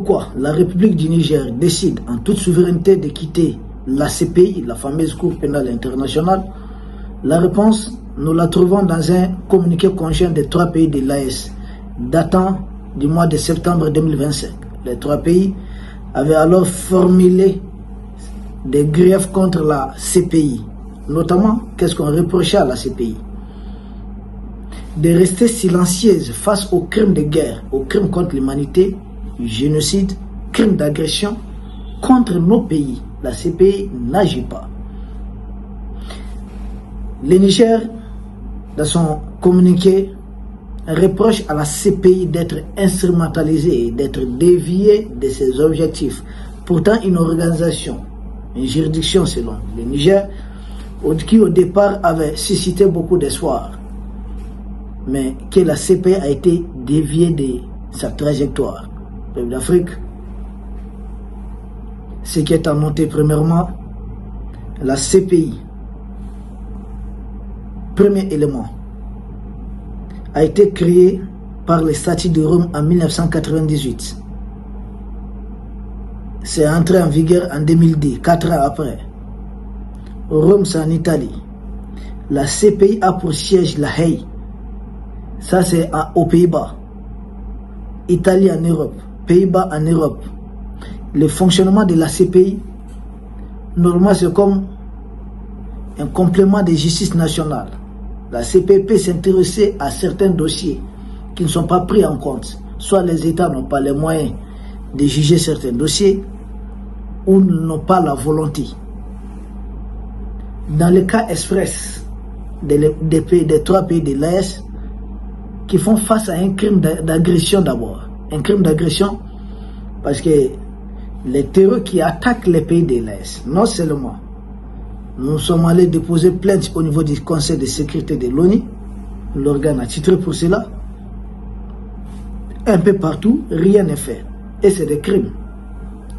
pourquoi la République du Niger décide en toute souveraineté de quitter la CPI, la fameuse Cour pénale internationale? La réponse, nous la trouvons dans un communiqué conjoint des 3 pays de l'AES, datant du mois de septembre 2025. Les 3 pays avaient alors formulé des griefs contre la CPI. Notamment, qu'est-ce qu'on reprochait à la CPI? De rester silencieuse face aux crimes de guerre, aux crimes contre l'humanité, génocide, crimes d'agression contre nos pays. La CPI n'agit pas. Le Niger, dans son communiqué, reproche à la CPI d'être instrumentalisée et d'être déviée de ses objectifs. Pourtant, une organisation, une juridiction selon le Niger, qui au départ avait suscité beaucoup d'espoir, mais que la CPI a été déviée de sa trajectoire. Le peuple d'Afrique, ce qui est à noter premièrement, la CPI, premier élément, a été créée par les statuts de Rome en 1998. C'est entré en vigueur en 2010, 4 ans après. Rome, c'est en Italie. La CPI a pour siège La Haye. Ça, c'est aux Pays-Bas. Italie en Europe. Pays-Bas en Europe. Le fonctionnement de la CPI, normalement, c'est comme un complément de justice nationale. La CPI peut s'intéresser à certains dossiers qui ne sont pas pris en compte. Soit les États n'ont pas les moyens de juger certains dossiers, ou n'ont pas la volonté. Dans le cas express des 3 pays de l'AES, qui font face à un crime d'agression d'abord. Un crime d'agression parce que les terroristes qui attaquent les pays de l'AES, non seulement nous sommes allés déposer plainte au niveau du Conseil de sécurité de l'ONU, l'organe attitré pour cela, un peu partout, rien n'est fait. Et c'est des crimes.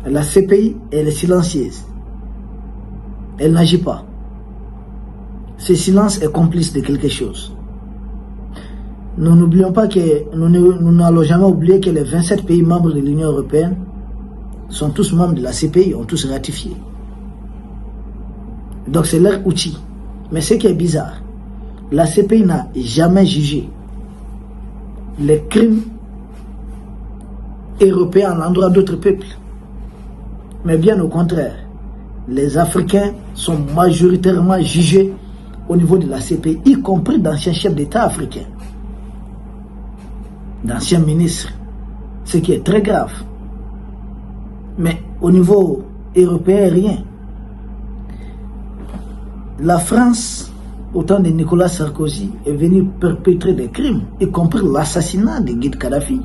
La CPI, elle est silencieuse. Elle n'agit pas. Ce silence est complice de quelque chose. Nous n'oublions pas que nous n'allons jamais oublier que les 27 pays membres de l'Union européenne sont tous membres de la CPI, ont tous ratifié. Donc c'est leur outil. Mais ce qui est bizarre, la CPI n'a jamais jugé les crimes européens à l'endroit d'autres peuples. Mais bien au contraire, les Africains sont majoritairement jugés au niveau de la CPI, y compris d'anciens chefs d'État africains, d'anciens ministres, ce qui est très grave. Mais au niveau européen, rien. La France, au temps de Nicolas Sarkozy, est venue perpétrer des crimes, y compris l'assassinat de Guy Kadhafi.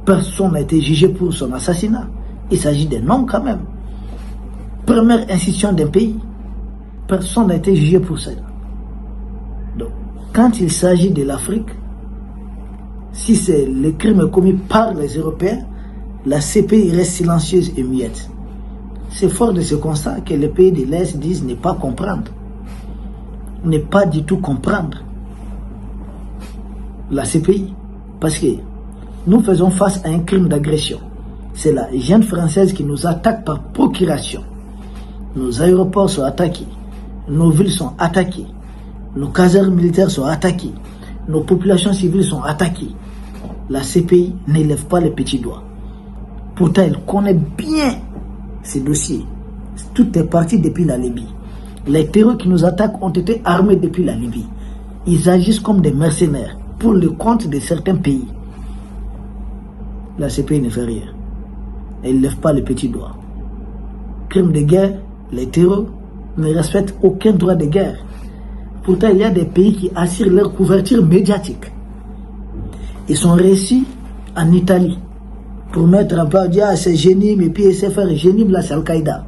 Personne n'a été jugé pour son assassinat. Il s'agit des noms quand même. Première institution d'un pays. Personne n'a été jugé pour ça. Donc, quand il s'agit de l'Afrique, si c'est le crime commis par les Européens, la CPI reste silencieuse et muette. C'est fort de ce constat que les pays de l'Est disent ne pas comprendre. Ne pas du tout comprendre la CPI. Parce que nous faisons face à un crime d'agression. C'est la jeune française qui nous attaque par procuration. Nos aéroports sont attaqués. Nos villes sont attaquées. Nos casernes militaires sont attaquées. Nos populations civiles sont attaquées. La CPI n'élève pas les petits doigts. Pourtant, elle connaît bien ces dossiers. Tout est parti depuis la Libye. Les terroristes qui nous attaquent ont été armés depuis la Libye. Ils agissent comme des mercenaires pour le compte de certains pays. La CPI ne fait rien. Elle ne lève pas les petits doigts. Crimes de guerre, les terroristes ne respectent aucun droit de guerre. Pourtant, il y a des pays qui assurent leur couverture médiatique. Ils sont réussis en Italie pour mettre en place, dire c'est Génim et puis SFR. Génim, là, c'est Al-Qaïda.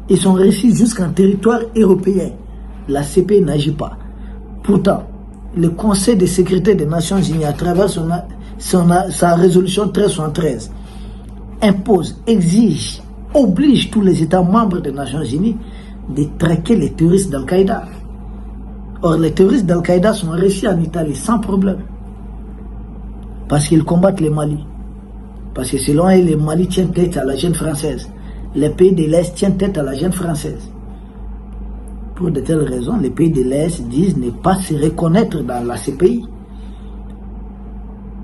Ils sont réussis jusqu'en territoire européen. La CPI n'agit pas. Pourtant, le Conseil de sécurité des Nations Unies, à travers sa résolution 1373, impose, exige, oblige tous les États membres des Nations Unies de traquer les terroristes d'Al-Qaïda. Or, les terroristes d'Al-Qaïda sont réussis en Italie sans problème. Parce qu'ils combattent les Mali. Parce que selon elle, le Mali tient tête à la jeune française. Les pays de l'Est tiennent tête à la jeune française. Pour de telles raisons, les pays de l'Est disent ne pas se reconnaître dans la CPI,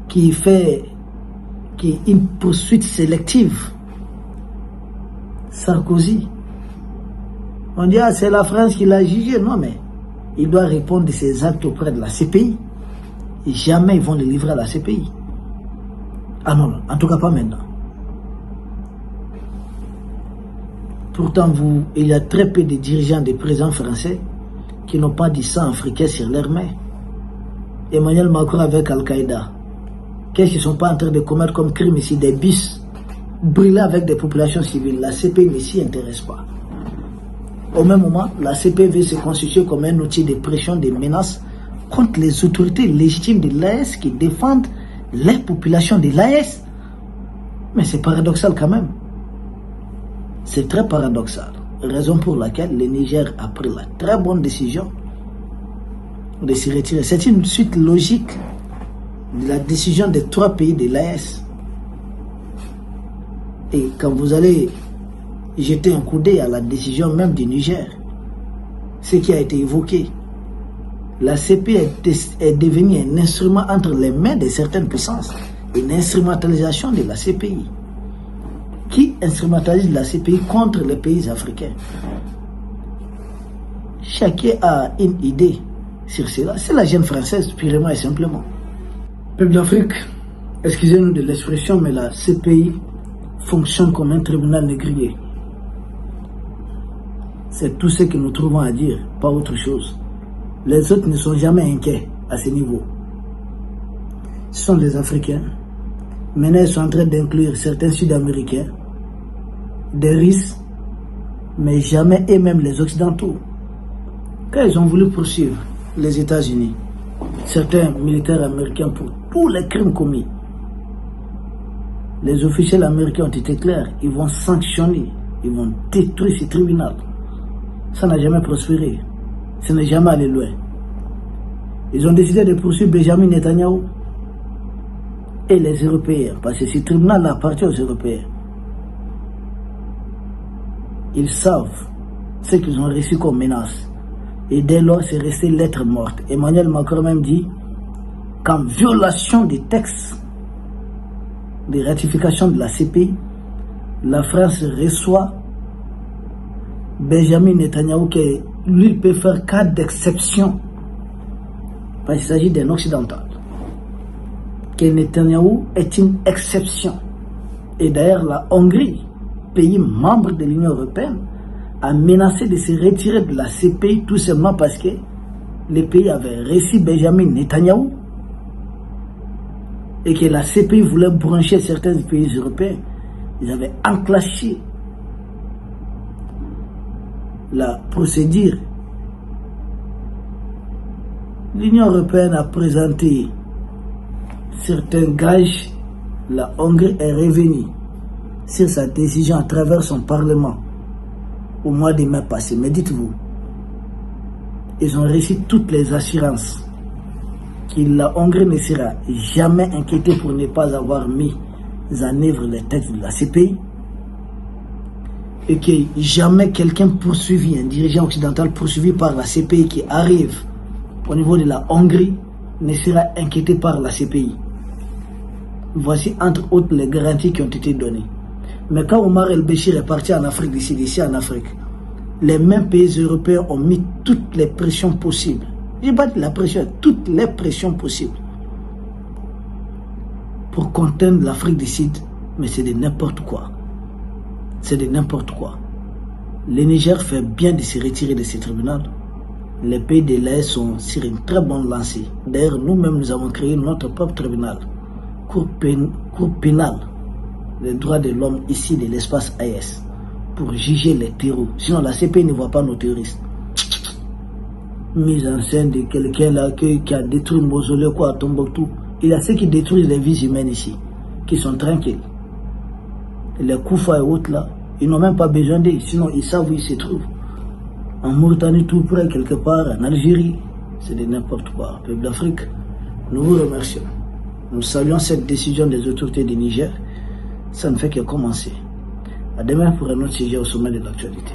qui est une poursuite sélective. Sarkozy. On dit, ah, c'est la France qui l'a jugé. Non, mais il doit répondre de ses actes auprès de la CPI. Et jamais ils vont le livrer à la CPI. Ah non, en tout cas pas maintenant. Pourtant, il y a très peu de dirigeants des présidents français qui n'ont pas du sang africain sur leurs mains. Emmanuel Macron avec Al-Qaïda. Qu'est-ce qu'ils ne sont pas en train de commettre comme crime ici? Des bus brûlés avec des populations civiles. La CPI ne s'y intéresse pas. Au même moment, la CPI veut se constituer comme un outil de pression, de menaces contre les autorités légitimes de l'AES qui défendent les populations de l'AES. Mais c'est paradoxal quand même. C'est très paradoxal. Raison pour laquelle le Niger a pris la très bonne décision de se retirer. C'est une suite logique de la décision des 3 pays de l'AES. Et quand vous allez jeter un coup d'œil à la décision même du Niger, ce qui a été évoqué, la CPI est devenue un instrument entre les mains de certaines puissances, une instrumentalisation de la CPI. Qui instrumentalise la CPI contre les pays africains? Chacun a une idée sur cela. C'est la jeune française, purement et simplement. Peuple d'Afrique, excusez-nous de l'expression, mais la CPI fonctionne comme un tribunal négrier. C'est tout ce que nous trouvons à dire, pas autre chose. Les autres ne sont jamais inquiets à ce niveau. Ce sont des Africains. Maintenant, ils sont en train d'inclure certains Sud-Américains, des risques, mais jamais eux-mêmes les Occidentaux. Quand ils ont voulu poursuivre les États-Unis, certains militaires américains pour tous les crimes commis, les officiels américains ont été clairs, ils vont sanctionner, ils vont détruire ce tribunal. Ça n'a jamais prospéré, ça n'est jamais allé loin. Ils ont décidé de poursuivre Benjamin Netanyahu et les Européens, parce que ce tribunal appartient aux Européens. Ils savent ce qu'ils ont reçu comme menace. Et dès lors, c'est resté lettre morte. Emmanuel Macron même dit qu'en violation des textes de ratification de la CPI, la France reçoit Benjamin Netanyahu, qui lui peut faire cas d'exception, parce qu'il s'agit d'un occidental. Que Netanyahu est une exception. Et d'ailleurs, la Hongrie, pays membre de l'Union européenne, a menacé de se retirer de la CPI tout simplement parce que le pays avait reçu Benjamin Netanyahu et que la CPI voulait brancher certains pays européens. Ils avaient enclenché la procédure. L'Union européenne a présenté certains gages. La Hongrie est revenue sur sa décision à travers son parlement au mois de mai passé. Mais dites-vous, ils ont reçu toutes les assurances que la Hongrie ne sera jamais inquiétée pour ne pas avoir mis en œuvre les textes de la CPI et que jamais quelqu'un poursuivi, un dirigeant occidental poursuivi par la CPI qui arrive au niveau de la Hongrie ne sera inquiété par la CPI. Voici entre autres les garanties qui ont été données. Mais quand Omar el-Béchir est parti en Afrique, d'ici en Afrique, les mêmes pays européens ont mis toutes les pressions possibles. J'ai pas dit la pression, toutes les pressions possibles pour contenir l'Afrique du Sud. Mais c'est de n'importe quoi. C'est de n'importe quoi. Le Niger fait bien de se retirer de ce tribunal. Les pays de l'Est sont sur une très bonne lancée. D'ailleurs, nous-mêmes, nous avons créé notre propre tribunal, Cour pénale des droits de l'homme ici de l'espace AES, pour juger les terroristes. Sinon, la CPI ne voit pas nos terroristes. Mise en scène de quelqu'un là qui a détruit le mausolée à Tombouctou. Il y a ceux qui détruisent les vies humaines ici, qui sont tranquilles. Les Koufa et autres là, ils n'ont même pas besoin d'eux, sinon ils savent où ils se trouvent. En Mauritanie, tout près, quelque part, en Algérie, c'est de n'importe quoi. Peuple d'Afrique, nous vous remercions. Nous saluons cette décision des autorités du Niger. ça ne fait que commencer. À demain pour un autre sujet au sommet de l'actualité.